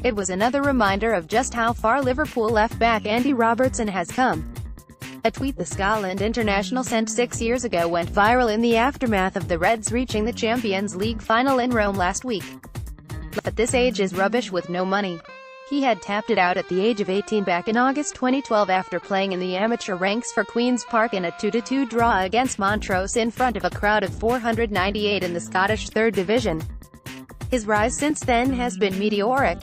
It was another reminder of just how far Liverpool left-back Andy Robertson has come. A tweet the Scotland international sent 6 years ago went viral in the aftermath of the Reds reaching the Champions League final in Rome last week. But this age is rubbish with no money. He had tapped it out at the age of 18 back in August 2012 after playing in the amateur ranks for Queen's Park in a 2-2 draw against Montrose in front of a crowd of 498 in the Scottish 3rd Division. His rise since then has been meteoric.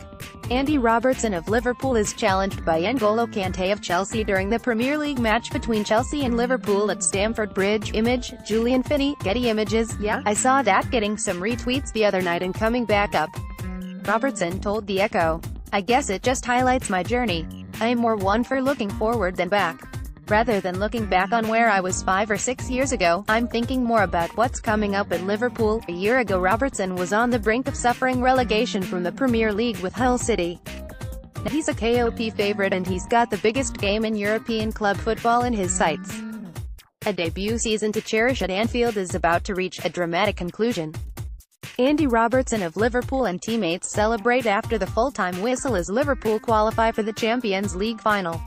Andy Robertson of Liverpool is challenged by N'Golo Kante of Chelsea during the Premier League match between Chelsea and Liverpool at Stamford Bridge. Image, Julian Finney, Getty Images. Yeah, I saw that getting some retweets the other night and coming back up. Robertson told The Echo, "I guess it just highlights my journey. I am more one for looking forward than back. Rather than looking back on where I was 5 or 6 years ago, I'm thinking more about what's coming up at Liverpool." A year ago Robertson was on the brink of suffering relegation from the Premier League with Hull City. Now he's a KOP favourite and he's got the biggest game in European club football in his sights. A debut season to cherish at Anfield is about to reach a dramatic conclusion. Andy Robertson of Liverpool and teammates celebrate after the full-time whistle as Liverpool qualify for the Champions League final.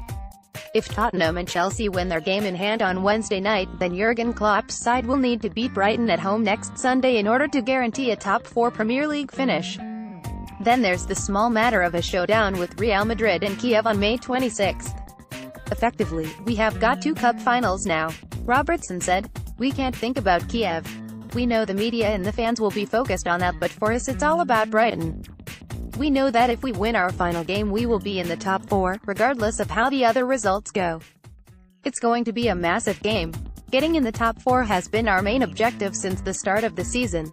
If Tottenham and Chelsea win their game in hand on Wednesday night, then Jurgen Klopp's side will need to beat Brighton at home next Sunday in order to guarantee a top-4 Premier League finish. Then there's the small matter of a showdown with Real Madrid and Kiev on May 26. Effectively, we have got 2 cup finals now, Robertson said. We can't think about Kiev. We know the media and the fans will be focused on that, but for us it's all about Brighton. We know that if we win our final game we will be in the top 4, regardless of how the other results go. It's going to be a massive game. Getting in the top 4 has been our main objective since the start of the season.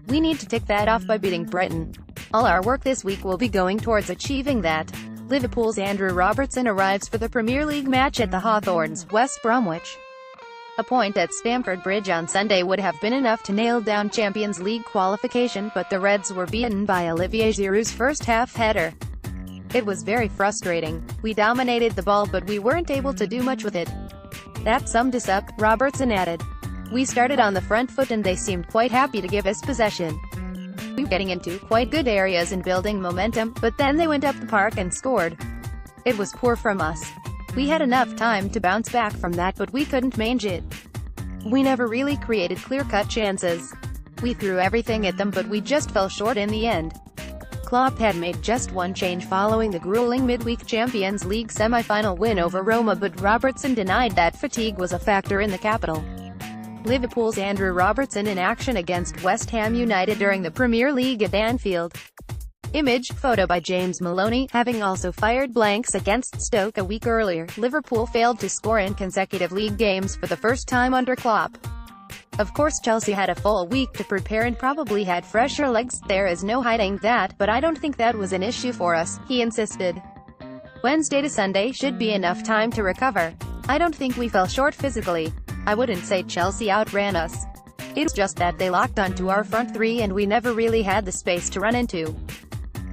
We need to tick that off by beating Brighton. All our work this week will be going towards achieving that. Liverpool's Andrew Robertson arrives for the Premier League match at the Hawthorns, West Bromwich. A point at Stamford Bridge on Sunday would have been enough to nail down Champions League qualification, but the Reds were beaten by Olivier Giroud's first-half header. It was very frustrating. We dominated the ball but we weren't able to do much with it. That summed us up, Robertson added. We started on the front foot and they seemed quite happy to give us possession. We were getting into quite good areas and building momentum, but then they went up the park and scored. It was poor from us. We had enough time to bounce back from that but we couldn't manage it. We never really created clear-cut chances. We threw everything at them but we just fell short in the end. Klopp had made just one change following the grueling midweek Champions League semi-final win over Roma, but Robertson denied that fatigue was a factor in the capital. Liverpool's Andrew Robertson in action against West Ham United during the Premier League at Anfield. Image, photo by James Maloney. Having also fired blanks against Stoke a week earlier, Liverpool failed to score in consecutive league games for the first time under Klopp. Of course Chelsea had a full week to prepare and probably had fresher legs, there is no hiding that, but I don't think that was an issue for us, he insisted. Wednesday to Sunday should be enough time to recover. I don't think we fell short physically. I wouldn't say Chelsea outran us. It's just that they locked onto our front 3 and we never really had the space to run into.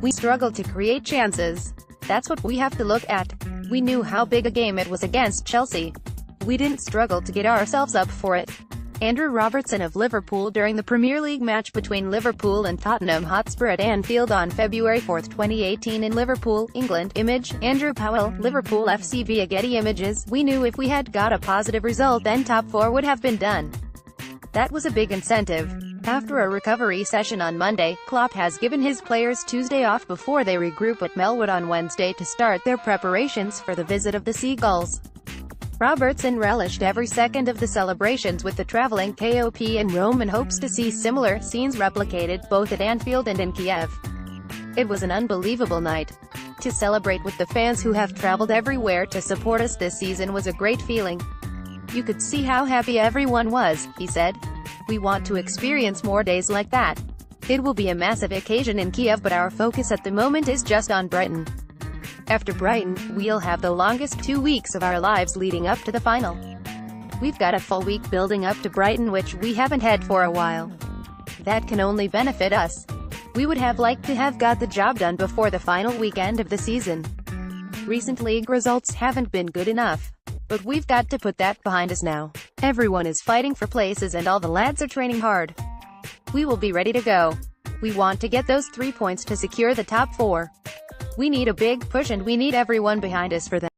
We struggled to create chances. That's what we have to look at. We knew how big a game it was against Chelsea. We didn't struggle to get ourselves up for it. Andrew Robertson of Liverpool during the Premier League match between Liverpool and Tottenham Hotspur at Anfield on February 4, 2018 in Liverpool, England. Image, Andrew Powell, Liverpool FC via Getty Images. We knew if we had got a positive result then top 4 would have been done. That was a big incentive. After a recovery session on Monday, Klopp has given his players Tuesday off before they regroup at Melwood on Wednesday to start their preparations for the visit of the Seagulls. Robertson relished every second of the celebrations with the travelling KOP in Rome and hopes to see similar scenes replicated both at Anfield and in Kiev. It was an unbelievable night. To celebrate with the fans who have travelled everywhere to support us this season was a great feeling. You could see how happy everyone was, he said. We want to experience more days like that. It will be a massive occasion in Kiev but our focus at the moment is just on Brighton. After Brighton, we'll have the longest 2 weeks of our lives leading up to the final. We've got a full week building up to Brighton which we haven't had for a while. That can only benefit us. We would have liked to have got the job done before the final weekend of the season. Recent league results haven't been good enough. But we've got to put that behind us now. Everyone is fighting for places and all the lads are training hard. We will be ready to go. We want to get those 3 points to secure the top 4. We need a big push and we need everyone behind us for that.